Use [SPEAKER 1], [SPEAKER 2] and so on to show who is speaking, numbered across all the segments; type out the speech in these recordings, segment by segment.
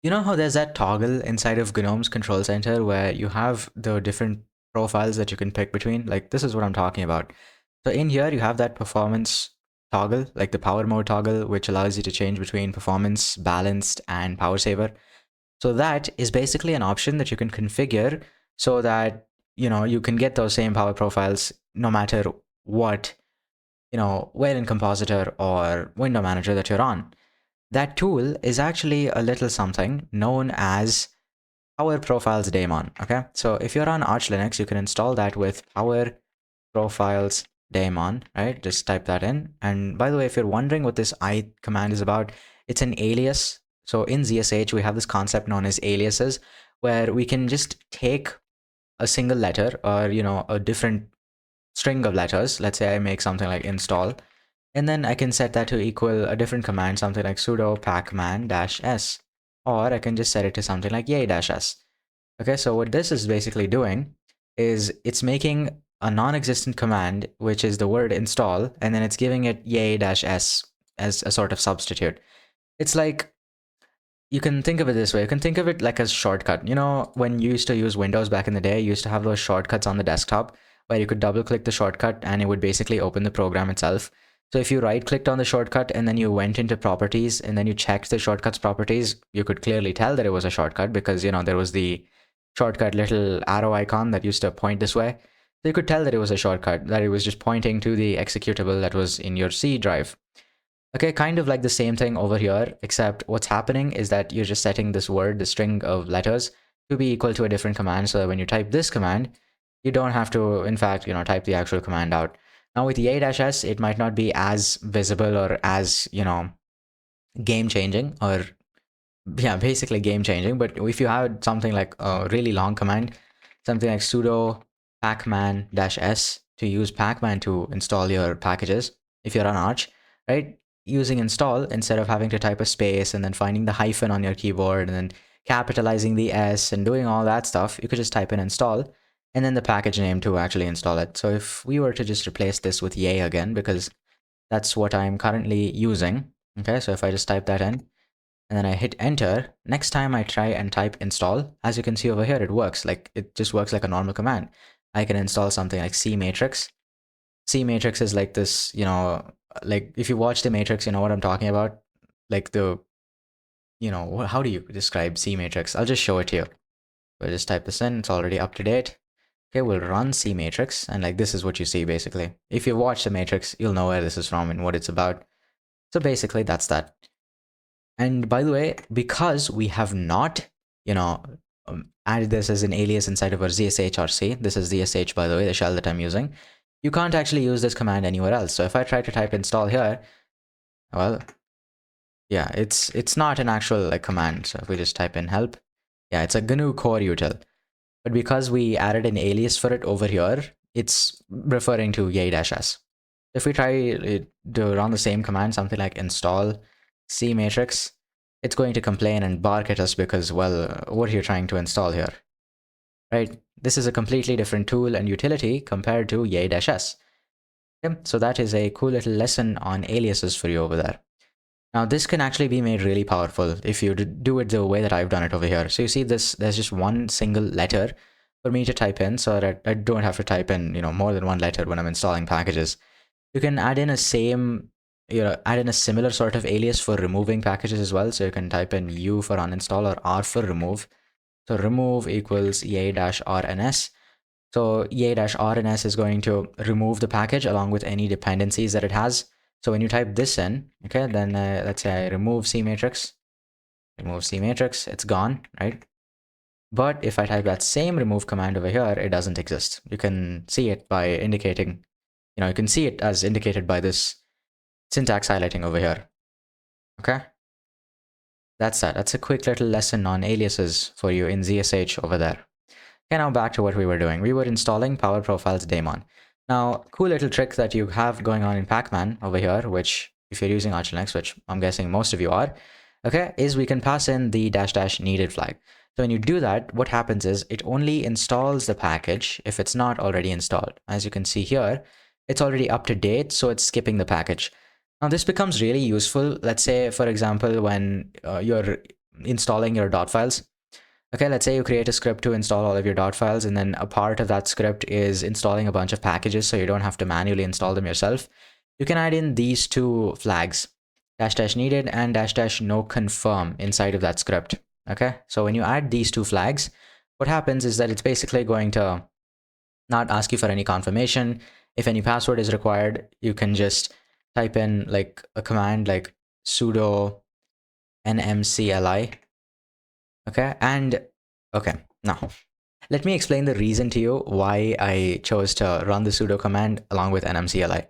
[SPEAKER 1] You know how there's that toggle inside of GNOME's control center where you have the different profiles that you can pick between? Like, this is what I'm talking about. So in here, you have that performance toggle, like the power mode toggle, which allows you to change between performance, balanced, and power saver. So that is basically an option that you can configure so that, you can get those same power profiles no matter what, where in Compositor or window manager that you're on. That tool is actually a little something known as Power Profiles daemon. Okay, so if you're on Arch Linux, you can install that with Power Profiles daemon, right? Just type that in. And by the way, if you're wondering what this I command is about, it's an alias. So in ZSH, we have this concept known as aliases, where we can just take a single letter or, a different string of letters. Let's say I make something like install, and then I can set that to equal a different command, something like sudo pacman-s, or I can just set it to something like yay-s. Okay, so what this is basically doing is it's making a non-existent command, which is the word install, and then it's giving it yay-s as a sort of substitute. It's like, you can think of it this way. You can think of it like a shortcut. When you used to use Windows back in the day, you used to have those shortcuts on the desktop where you could double click the shortcut and it would basically open the program itself. So if you right clicked on the shortcut and then you went into properties and then you checked the shortcut's properties, you could clearly tell that it was a shortcut because, there was the shortcut little arrow icon that used to point this way. So you could tell that it was a shortcut, that it was just pointing to the executable that was in your C drive. Okay, kind of like the same thing over here, except what's happening is that you're just setting this word, the string of letters, to be equal to a different command. So that when you type this command, you don't have to, in fact, type the actual command out. Now with the a-s, it might not be as visible or as, game changing, or yeah, basically game changing. But if you have something like a really long command, something like sudo pacman-s to use Pacman to install your packages, if you're on Arch, right? Using install instead of having to type a space and then finding the hyphen on your keyboard and then capitalizing the S and doing all that stuff, you could just type in install and then the package name to actually install it. So if we were to just replace this with yay again, because that's what I'm currently using. Okay, so if I just type that in and then I hit enter, next time I try and type install, as you can see over here, it works. Like, it just works like a normal command. I can install something like C matrix. C matrix is like this, like if you watch the Matrix, you know what I'm talking about. Like how do you describe C matrix? I'll just show it to you. We'll just type this in. It's already up to date. Okay, we'll run C matrix, and like this is what you see basically. If you watch the Matrix, you'll know where this is from and what it's about. So basically, that's that. And by the way, because we have not, added this as an alias inside of our ZSHRC, this is ZSH, by the way, the shell that I'm using, you can't actually use this command anywhere else. So if I try to type install here, well, yeah, it's not an actual like command. So if we just type in help, yeah, it's a GNU core util. But because we added an alias for it over here, it's referring to yay-s. If we try to run the same command, something like install C matrix, it's going to complain and bark at us because, well, what are you trying to install here? Right? This is a completely different tool and utility compared to yay-s. Okay, so that is a cool little lesson on aliases for you over there. Now, this can actually be made really powerful if you do it the way that I've done it over here. So you see this, there's just one single letter for me to type in so that I don't have to type in, more than one letter when I'm installing packages. You can add in a similar sort of alias for removing packages as well. So you can type in U for uninstall or R for remove. So remove equals yay-rns. So yay-rns is going to remove the package along with any dependencies that it has. So when you type this in, okay, then let's say I remove C matrix, it's gone, right? But if I type that same remove command over here, it doesn't exist. You can see it by indicating, you can see it as indicated by this syntax highlighting over here. Okay, that's that. That's a quick little lesson on aliases for you in ZSH over there. Okay, now back to what we were doing. We were installing Power Profiles daemon. Now, cool little trick that you have going on in Pacman over here, which if you're using Arch Linux, which I'm guessing most of you are, okay, is we can pass in the -- needed flag. So when you do that, what happens is it only installs the package if it's not already installed. As you can see here, it's already up to date, so it's skipping the package. Now this becomes really useful. Let's say, for example, when you're installing your dot files. Okay, let's say you create a script to install all of your dot files, and then a part of that script is installing a bunch of packages so you don't have to manually install them yourself. You can add in these two flags, dash dash needed and dash dash no confirm inside of that script. Okay, so when you add these two flags, what happens is that it's basically going to not ask you for any confirmation. If any password is required, you can just type in like a command like sudo nmcli. Okay, and okay, now let me explain the reason to you why I chose to run the sudo command along with nmcli.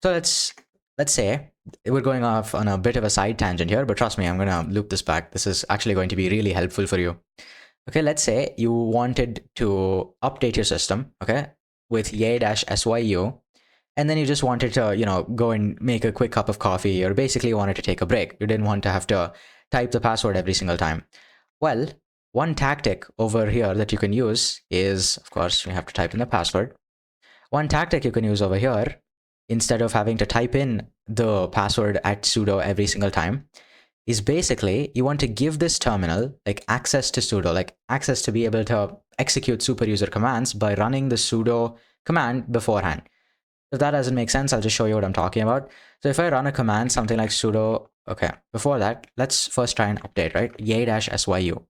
[SPEAKER 1] So let's say we're going off on a bit of a side tangent here, but trust me, I'm gonna loop this back. This is actually going to be really helpful for you. Okay, let's say you wanted to update your system, okay, with yay-syu, and then you just wanted to, go and make a quick cup of coffee, or basically wanted to take a break. You didn't want to have to type the password every single time. Well, one tactic over here that you can use is, of course, you have to type in the password. One tactic you can use over here, instead of having to type in the password at sudo every single time, is basically you want to give this terminal like access to sudo, like access to be able to execute super user commands by running the sudo command beforehand. If that doesn't make sense, I'll just show you what I'm talking about. So if I run a command, something like sudo, okay, before that, let's first try and update, right? Yay-syu.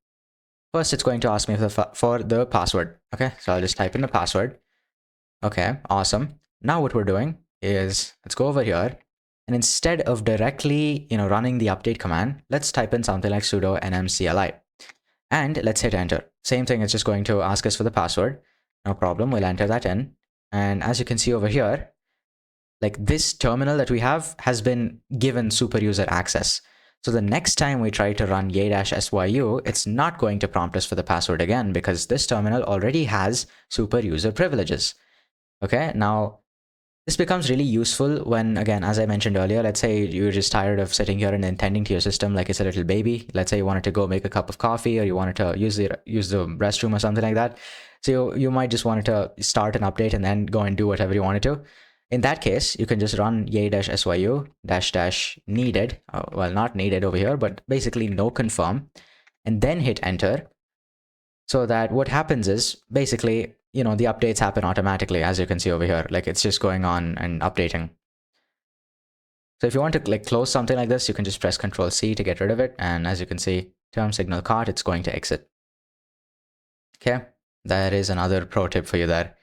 [SPEAKER 1] First, it's going to ask me for the password. Okay, so I'll just type in the password. Okay, awesome. Now what we're doing is let's go over here, and instead of directly, running the update command, let's type in something like sudo nmcli, and let's hit enter. Same thing, it's just going to ask us for the password. No problem, we'll enter that in. And as you can see over here, like this terminal that we have has been given super user access. So the next time we try to run yay-syu, it's not going to prompt us for the password again because this terminal already has super user privileges. Okay, now this becomes really useful when, again, as I mentioned earlier, let's say you're just tired of sitting here and attending to your system like it's a little baby. Let's say you wanted to go make a cup of coffee, or you wanted to use the restroom or something like that. So you might just wanted to start an update and then go and do whatever you wanted to. In that case, you can just run yay-syu dash needed. Well, not needed over here, but basically no confirm, and then hit enter. So that what happens is basically, the updates happen automatically, as you can see over here. Like it's just going on and updating. So if you want to like close something like this, you can just press Control C to get rid of it. And as you can see, term signal caught, it's going to exit. Okay, that is another pro tip for you there.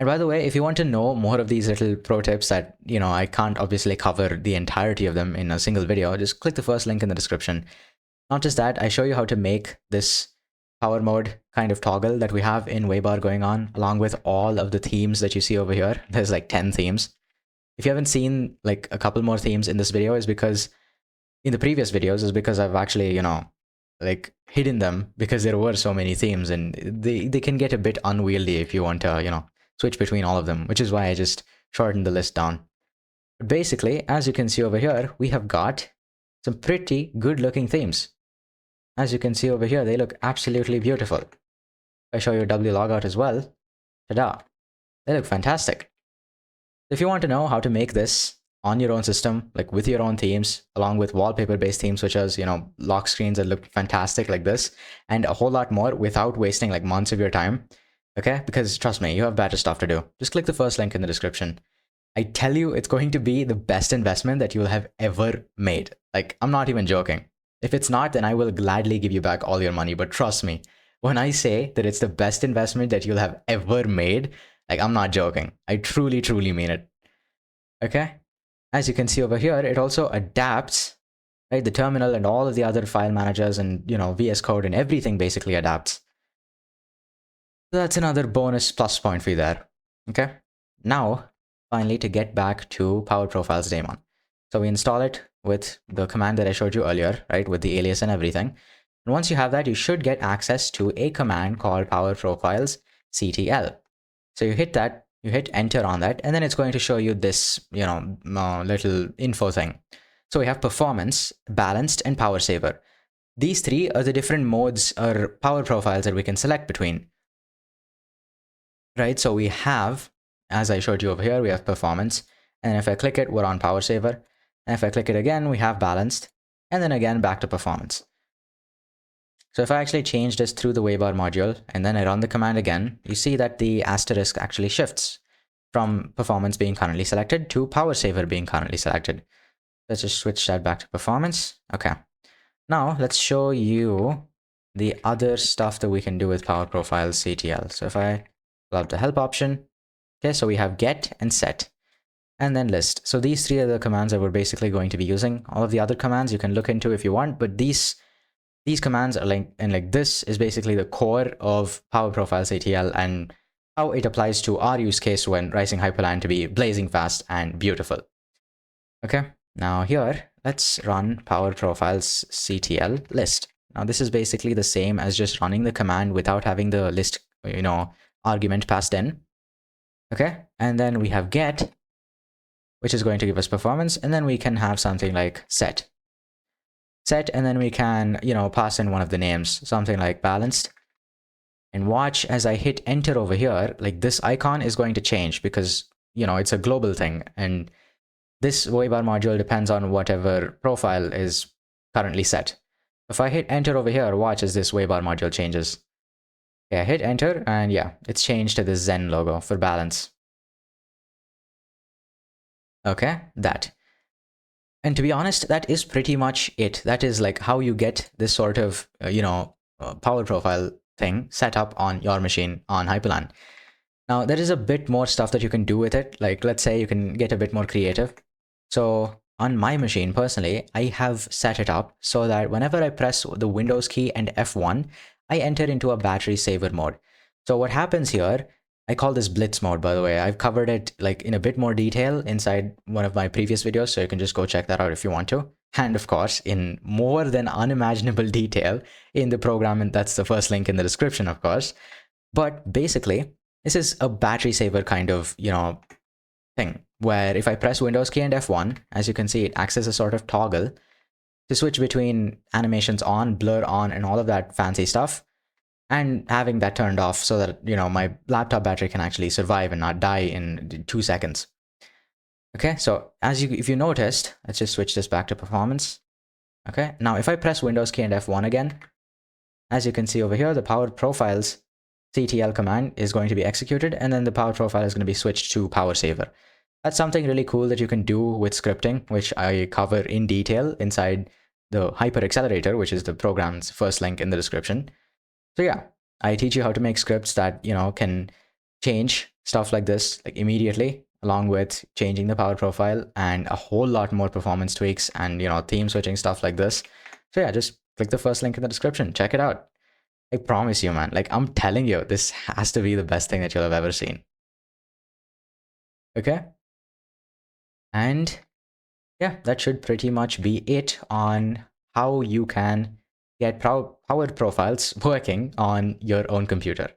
[SPEAKER 1] And by the way, if you want to know more of these little pro tips that, I can't obviously cover the entirety of them in a single video, just click the first link in the description. Not just that, I show you how to make this power mode kind of toggle that we have in Waybar going on, along with all of the themes that you see over here. There's like 10 themes. If you haven't seen like a couple more themes in this video, is because in the previous videos is because I've actually, like hidden them because there were so many themes, and they can get a bit unwieldy if you want to, switch between all of them, which is why I just shortened the list down. But basically, as you can see over here, we have got some pretty good looking themes. As you can see over here, they look absolutely beautiful. If I show you W logout as well, ta-da, they look fantastic. If you want to know how to make this on your own system, like with your own themes, along with wallpaper-based themes, such as, lock screens that look fantastic like this, and a whole lot more without wasting like months of your time, okay? Because trust me, you have better stuff to do. Just click the first link in the description. I tell you, it's going to be the best investment that you'll have ever made. Like, I'm not even joking. If it's not, then I will gladly give you back all your money. But trust me, when I say that it's the best investment that you'll have ever made, like, I'm not joking. I truly, truly mean it. Okay? As you can see over here, it also adapts, right? The terminal and all of the other file managers and, VS Code and everything basically adapts. So that's another bonus plus point for you there. Okay? Now, finally, to get back to Power Profiles daemon. So we install it with the command that I showed you earlier, right? With the alias and everything. And once you have that, you should get access to a command called Power Profiles CTL. So you hit that, you hit enter on that, and then it's going to show you this, little info thing. So we have performance, balanced, and power saver. These three are the different modes or power profiles that we can select between. Right, so we have, as I showed you over here, we have performance, and if I click it, we're on power saver, and if I click it again, we have balanced, and then again back to performance. So if I actually change this through the waybar module and then I run the command again, you see that the asterisk actually shifts from performance being currently selected to power saver being currently selected. Let's just switch that back to performance. Okay. Now let's show you the other stuff that we can do with power profiles CTL. So if I pull up the help option, okay, so we have get and set and then list. So these three are the commands that we're basically going to be using. All of the other commands you can look into if you want, but these commands are like this is basically the core of power profiles ATL and how it applies to our use case when writing Hyprland to be blazing fast and beautiful. Okay, now here let's run power profiles CTL list. Now this is basically the same as just running the command without having the list, argument passed in. Okay, and then we have get, which is going to give us performance, and then we can have something like set, and then we can, pass in one of the names, something like balanced. And watch as I hit enter over here, like this icon is going to change because, it's a global thing. And this waybar module depends on whatever profile is currently set. If I hit enter over here, watch as this waybar module changes. Okay, I hit enter and yeah, it's changed to this Zen logo for balance. Okay, that. And to be honest, that is pretty much it. That is like how you get this sort of, power profile thing set up on your machine on Hyprland. Now, there is a bit more stuff that you can do with it. Like, let's say you can get a bit more creative. So on my machine, personally, I have set it up so that whenever I press the Windows key and F1, I enter into a battery saver mode. So what happens here, I call this blitz mode, by the way. I've covered it like in a bit more detail inside one of my previous videos, so you can just go check that out if you want to. And of course, in more than unimaginable detail in the program, and that's the first link in the description, of course. But basically, this is a battery saver kind of, thing where if I press Windows key and F1, as you can see, it acts as a sort of toggle to switch between animations on, blur on, and all of that fancy stuff, and having that turned off so that, my laptop battery can actually survive and not die in 2 seconds. Okay, so if you noticed, let's just switch this back to performance. Okay, now if I press Windows key and F1 again, as you can see over here, the power profiles CTL command is going to be executed, and then the power profile is going to be switched to power saver. That's something really cool that you can do with scripting, which I cover in detail inside the Hyper Accelerator, which is the program's first link in the description. So yeah, I teach you how to make scripts that, can change stuff like this like immediately, along with changing the power profile and a whole lot more performance tweaks and, theme switching stuff like this. So yeah, just click the first link in the description. Check it out. I promise you, man, like I'm telling you, this has to be the best thing that you'll have ever seen. Okay? And yeah, that should pretty much be it on how you can get power profiles working on your own computer.